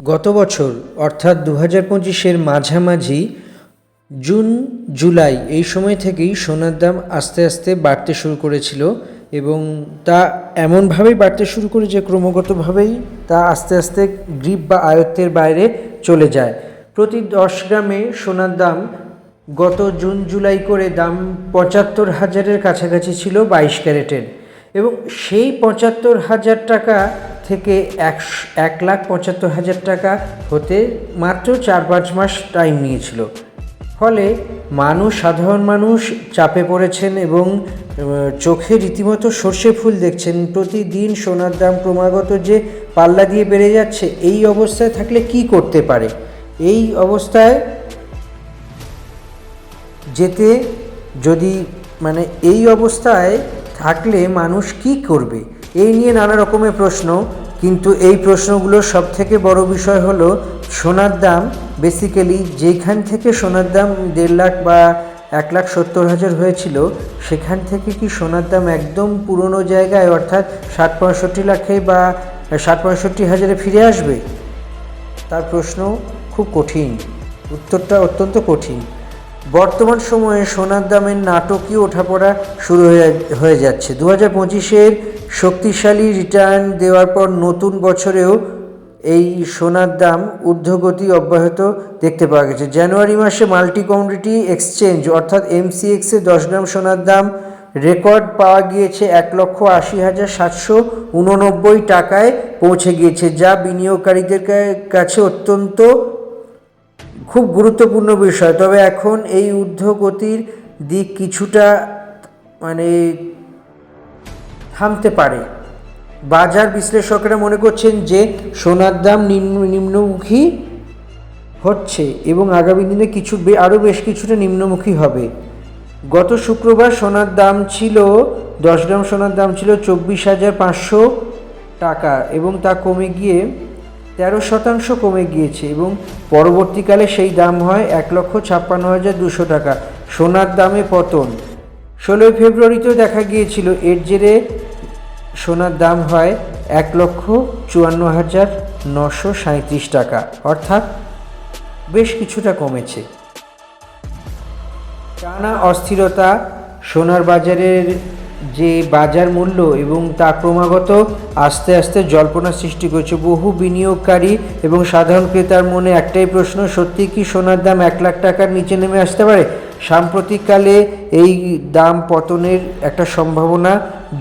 গত বছর অর্থাৎ 2025-এর মাঝামাঝি জুন জুলাই এই সময় থেকেই সোনার দাম আস্তে আস্তে বাড়তে শুরু করেছিল এবং তা এমনভাবেই বাড়তে শুরু করে যে ক্রমাগতভাবেই তা আস্তে আস্তে গ্রিপ বা আয়ত্তের বাইরে চলে যায়। প্রতি 10 গ্রামে সোনার দাম গত জুন জুলাই করে দাম 75,000-এর কাছাকাছি ছিল 22 ক্যারেটের, এবং সেই 75,000 টাকা থেকে 1,75,000 টাকা হতে মাত্র 4-5 মাস টাইম নিয়েছিল। ফলে সাধারণ মানুষ চাপে পড়েছেন এবং চোখে রীতিমতো সর্ষে ফুল দেখছেন। প্রতিদিন সোনার দাম ক্রমাগত যে পাল্লা দিয়ে বেড়ে যাচ্ছে, এই অবস্থায় থাকলে কি করতে পারে? এই অবস্থায় এই অবস্থায় থাকলে মানুষ কি করবে, এই নিয়ে নানা রকমের প্রশ্ন। কিন্তু এই প্রশ্নগুলোর সবথেকে বড় বিষয় হলো সোনার দাম বেসিক্যালি যেখান থেকে সোনার দাম 1.5 লাখ বা 1,70,000 হয়েছিল, সেখান থেকে কি সোনার দাম একদম পুরনো জায়গায় অর্থাৎ 60-65 লাখে বা 60-65,000-এ ফিরে আসবে? তার প্রশ্ন খুব কঠিন, উত্তরটা অত্যন্ত কঠিন। বর্তমান সময়ে সোনার দামের নাটকীয় ওঠাপড়া শুরু হয়ে যাচ্ছে। 2025-এর শক্তিশালী রিটার্ন দেওয়ার পর নতুন বছরেও এই সোনার দাম ঊর্ধ্বগতি অব্যাহত দেখতে পাওয়া গেছে। জানুয়ারি মাসে মাল্টি কমোডিটি এক্সচেঞ্জ অর্থাৎ MCX-এ 10 গ্রাম সোনার দাম রেকর্ড পাওয়া গিয়েছে 1,80,789 টাকায় পৌঁছে গিয়েছে, যা বিনিয়োগকারীদের কাছে অত্যন্ত খুব গুরুত্বপূর্ণ বিষয়। তবে এখন এই ঊর্ধ্বগতির দিক কিছুটা থামতে পারে। বাজার বিশ্লেষকরা মনে করছেন যে সোনার দাম নিম্নমুখী হচ্ছে এবং আগামী দিনে আরও বেশ কিছুটা নিম্নমুখী হবে। গত শুক্রবার সোনার দাম ছিল 10 গ্রাম সোনার দাম ছিল 24,500 টাকা এবং তা কমে গিয়ে 13% কমে গিয়েছে এবং পরবর্তীকালে সেই দাম হয় 1,56,200 টাকা। সোনার দামে পতন 16 ফেব্রুয়ারিতেও দেখা গিয়েছিল। এর জেরে সোনার দাম হয় 1,54,937 টাকা, অর্থাৎ বেশ কিছুটা কমেছে। টানা অস্থিরতা সোনার বাজারের যে বাজার মূল্য এবং তা ক্রমাগত আস্তে আস্তে জল্পনা সৃষ্টি করছে। বহু বিনিয়োগকারী এবং সাধারণ ক্রেতার মনে একটাই প্রশ্ন, সত্যি কি সোনার দাম 1 লাখ টাকার নিচে নেমে আসতে পারে? সাম্প্রতিককালে এই দাম পতনের একটা সম্ভাবনা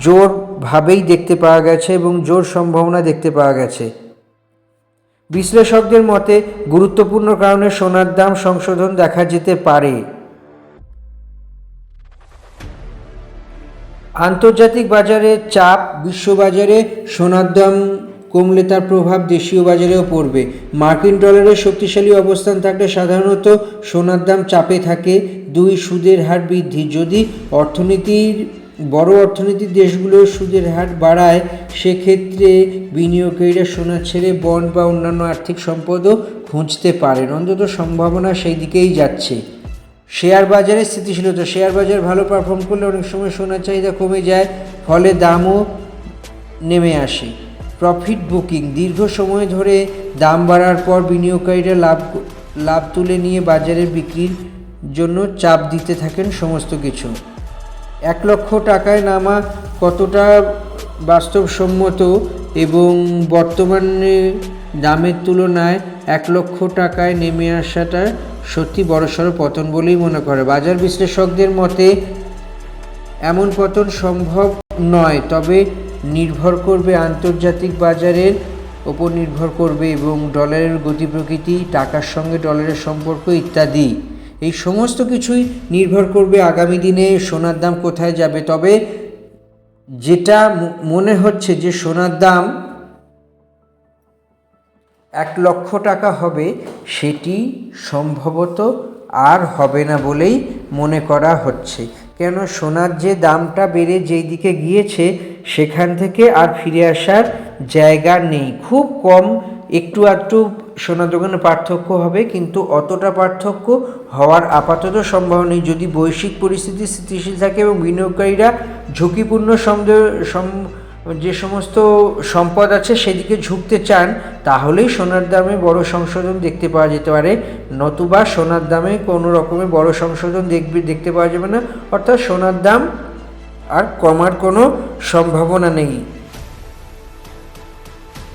জোরভাবেই দেখতে পাওয়া গেছে এবং জোর সম্ভাবনা দেখতে পাওয়া গেছে। বিশ্লেষকদের মতে গুরুত্বপূর্ণ কারণে সোনার দাম সংশোধন দেখা যেতে পারে। আন্তর্জাতিক বাজারে চাপ, বিশ্ববাজারে সোনার দাম কমলে তার প্রভাব দেশীয় বাজারেও পড়বে। মার্কিন ডলারের শক্তিশালী অবস্থান থাকলে সাধারণত সোনার দাম চাপে থাকে। 2, সুদের হার বৃদ্ধি। যদি বড় অর্থনীতির দেশগুলোর সুদের হার বাড়ায়, সেক্ষেত্রে বিনিয়োগকারীরা সোনা ছেড়ে বন্ড বা অন্যান্য আর্থিক সম্পদও খুঁজতে পারেন। অন্তত সম্ভাবনা সেই দিকেই যাচ্ছে। শেয়ার বাজারে স্থিতিশীলতা। শেয়ার বাজার ভালো পারফর্ম করলে অনেক সময় সোনার চাহিদা কমে যায়, ফলে দামও নেমে আসে। Profit booking. দীর্ঘ সময় ধরে দাম বাড়ার পর বিনিয়োগকারীরা লাভ তুলে নিয়ে বাজারে বিক্রির জন্য চাপ দিতে থাকেন সমস্ত কিছু। 1 লক্ষ টাকায় নামা কতটা বাস্তবসম্মত এবং বর্তমানে দামের তুলনায় 1 লক্ষ টাকায় নেমে আসাটা সত্যি বড়সড় পতন বলেই মনে করে বাজার বিশ্লেষকদের মতে। এমন পতন সম্ভব নয়, তবে নির্ভর করবে আন্তর্জাতিক বাজারের ওপর নির্ভর করবে এবং ডলারের গতি প্রকৃতি, টাকার সঙ্গে ডলারের সম্পর্ক ইত্যাদি। এই সমস্ত কিছুই নির্ভর করবে আগামী দিনে সোনার দাম কোথায় যাবে। তবে যেটা মনে হচ্ছে যে সোনার দাম 1 লক্ষ টাকা হবে, সেটি সম্ভবত আর হবে না বলেই মনে করা হচ্ছে। কেন, সোনার যে দামটা বেড়ে যেই দিকে গিয়েছে, সেখান থেকে আর ফিরে আসার জায়গা নেই। খুব কম একটু আধটু সোনার দোকানে পার্থক্য হবে, কিন্তু অতটা পার্থক্য হওয়ার আপাতত সম্ভাবনা নেই। যদি বৈশ্বিক পরিস্থিতি স্থিতিশীল থাকে এবং বিনিয়োগকারীরা ঝুঁকিপূর্ণ যে সমস্ত সম্পদ আছে সেদিকে ঝুঁকতে চান, তাহলেই সোনার দামে বড় সংশোধন দেখতে পাওয়া যেতে পারে, নতুবা সোনার দামে কোনো রকমের বড় সংশোধন দেখতে পাওয়া যাবে না। অর্থাৎ সোনার দাম আর কমার কোনো সম্ভাবনা নেই।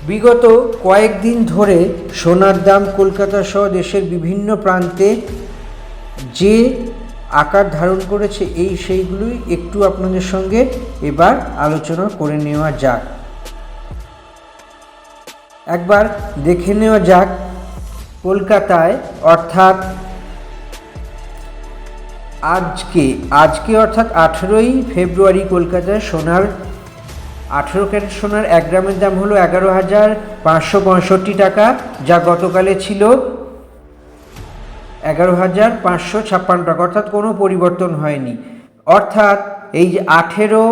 বিগত কয়েকদিন ধরে সোনার দাম কলকাতা সহ দেশের বিভিন্ন প্রান্তে যে আকার ধারণ করেছে সেইগুলোই একটু আপনাদের সঙ্গে এবার আলোচনা করে নেওয়া যাক। একবার দেখে নেওয়া যাক কলকাতায়, অর্থাৎ আজকে অর্থাৎ 18ই ফেব্রুয়ারি কলকাতায় সোনার 18 ক্যারেট সোনার 1 গ্রামের দাম হলো 11,565 টাকা, যা গতকালে ছিল 11,556 টাকা, অর্থাৎ কোনো পরিবর্তন হয়নি। অর্থাৎ এই যে 18,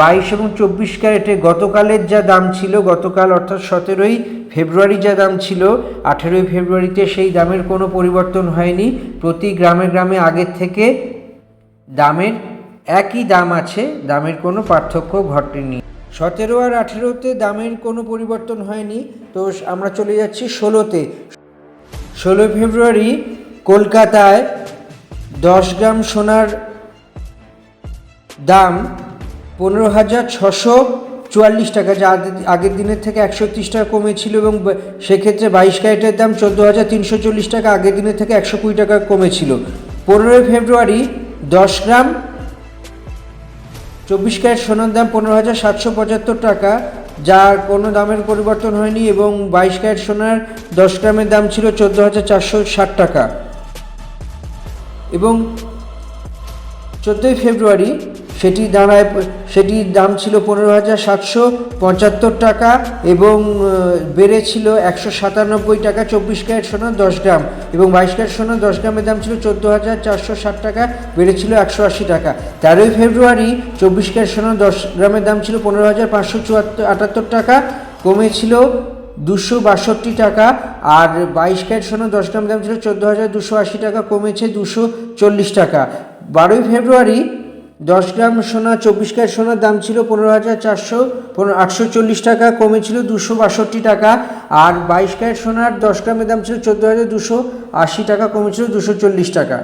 22 এবং 24 ক্যারেটে গতকালের যা দাম ছিল, গতকাল অর্থাৎ 17ই ফেব্রুয়ারি যা দাম ছিল 18ই ফেব্রুয়ারিতে, সেই দামের কোনো পরিবর্তন হয়নি। প্রতি গ্রামে গ্রামে আগের থেকে দামের একই দাম আছে, দামের কোনো পার্থক্য ঘটেনি। 17 আর 18তে দামের কোনো পরিবর্তন হয়নি। তো আমরা চলে যাচ্ছি 16তে। 16 ফেব্রুয়ারি কলকাতায় 10 গ্রাম সোনার দাম 15,644 টাকা, যা আগের দিনের থেকে 130 টাকা কমেছিল, এবং সেক্ষেত্রে 22 ক্যারেটের দাম 14,340 টাকা, আগের দিনের থেকে 120 টাকা কমেছিল। 15 ফেব্রুয়ারি 10 গ্রাম 24 ক্যারেট সোনার দাম 15,775 টাকা, যার কোনো দামের পরিবর্তন হয়নি, এবং 22 ক্যারেট সোনার 10 গ্রামের দাম ছিল 14,460 টাকা। এবং 14ই ফেব্রুয়ারি সেটির দাম ছিল 15,775 টাকা, এবং বেড়েছিল 197 টাকা। 24 ক্যারেট সোনার 10 গ্রাম এবং 22 ক্যারেট সোনার 10 গ্রামের দাম ছিল 14,460 টাকা, বেড়েছিল 180 টাকা। 13ই ফেব্রুয়ারি 24 ক্যারেট সোনার 10 গ্রামের দাম ছিল 15,578 টাকা, কমেছিল 262 টাকা। আর 22 ক্যারেট সোনার 10 গ্রাম দাম ছিল 14,280 টাকা, কমেছে 240 টাকা। 12ই ফেব্রুয়ারি 10 গ্রাম সোনা 24 ক্যারেট সোনার দাম ছিল 15,840 টাকা, কমেছিল 262 টাকা। আর 22 ক্যারেট সোনার 10 গ্রামের দাম ছিল 14,280 টাকা, কমেছিল 240 টাকা।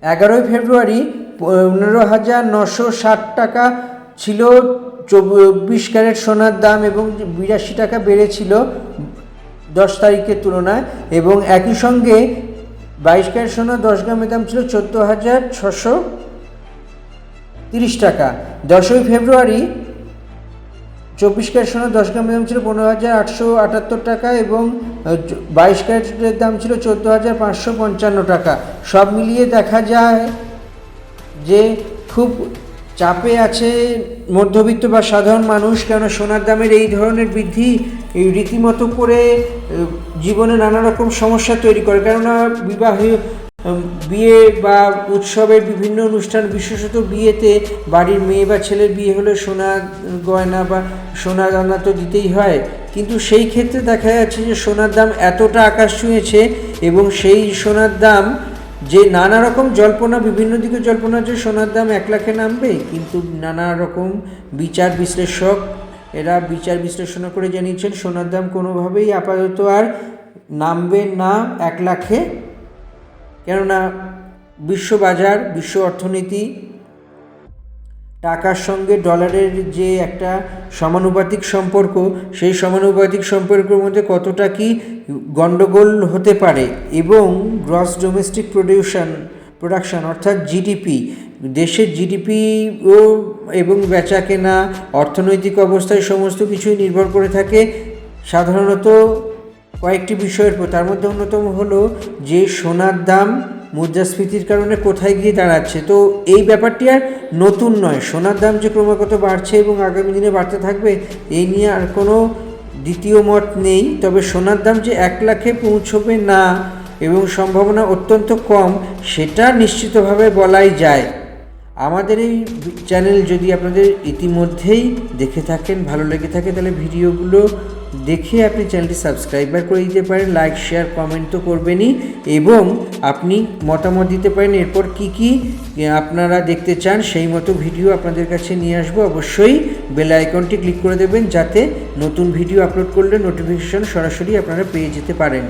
11ই ফেব্রুয়ারি 15,960 টাকা ছিল 24 ক্যারেট সোনার দাম, এবং 82 টাকা বেড়েছিল 10 তারিখের তুলনায়। এবং একই সঙ্গে 22 ক্যারেট সোনার 10 গ্রামের দাম ছিল 14,630 টাকা। 10ই ফেব্রুয়ারি 24 ক্যারেট সোনার 10 গ্রামের দাম ছিল 15,878 টাকা, এবং 22 ক্যারেটের দাম ছিল 14,555 টাকা। সব মিলিয়ে দেখা যায় যে খুব চাপে আছে মধ্যবিত্ত বা সাধারণ মানুষ, কেন সোনার দামের এই ধরনের বৃদ্ধি রীতিমতো করে জীবনে নানা রকম সমস্যা তৈরি করে। কেননা বিয়ে বা উৎসবের বিভিন্ন অনুষ্ঠান, বিশেষত বিয়েতে বাড়ির মেয়ে বা ছেলের বিয়ে হলে সোনার গয়না বা সোনা দানা তো দিতেই হয়, কিন্তু সেই ক্ষেত্রে দেখা যাচ্ছে যে সোনার দাম এতটা আকাশ ছুঁয়েছে, এবং সেই সোনার দাম যে নানা রকম জল্পনা, বিভিন্ন দিকে জল্পনা যে সোনার দাম 1 লাখে নামবে, কিন্তু নানা রকম বিচার বিশ্লেষণ করে জানিয়েছেন সোনার দাম কোনোভাবেই আপাতত আর নামবে না 1 লাখে। কেননা বিশ্ববাজার, বিশ্ব অর্থনীতি, টাকার সঙ্গে ডলারের যে একটা সমানুপাতিক সম্পর্ক, সেই সমানুপাতিক সম্পর্কের মধ্যে কতটা কি গণ্ডগোল হতে পারে, এবং গ্রস ডোমেস্টিক প্রোডাকশন অর্থাৎ জিডিপি, দেশের জিডিপি এবং বেচা কেনা, অর্থনৈতিক অবস্থায় সমস্ত কিছুই নির্ভর করে থাকে সাধারণত কয়েকটি বিষয়ের উপর। তার মধ্যে অন্যতম হলো যে সোনার দাম মুদ্রাস্ফীতির কারণে কোথায় গিয়ে দাঁড়াচ্ছে। তো এই ব্যাপারটি আর নতুন নয়, সোনার দাম যে ক্রমাগত বাড়ছে এবং আগামী দিনে বাড়তে থাকবে, এই নিয়ে আর কোনো দ্বিতীয় মত নেই। তবে সোনার দাম যে 1 লাখে পৌঁছবে না এবং সম্ভাবনা অত্যন্ত কম, সেটা নিশ্চিতভাবে বলাই যায়। আমাদের এই চ্যানেল যদি আপনাদের ইতিমধ্যেই দেখে থাকেন, ভালো লেগে থাকে, তাহলে ভিডিওগুলো দেখে আপনি চ্যানেলটি সাবস্ক্রাইবার করে দিতে পারেন, লাইক শেয়ার কমেন্ট তো করবেনই, এবং আপনি মতামত দিতে পারেন এরপর কি আপনারা দেখতে চান, সেই মতো ভিডিও আপনাদের কাছে নিয়ে আসবো। অবশ্যই বেল আইকনটি ক্লিক করে দেবেন যাতে নতুন ভিডিও আপলোড করলে নোটিফিকেশন সরাসরি আপনারা পেয়ে যেতে পারেন।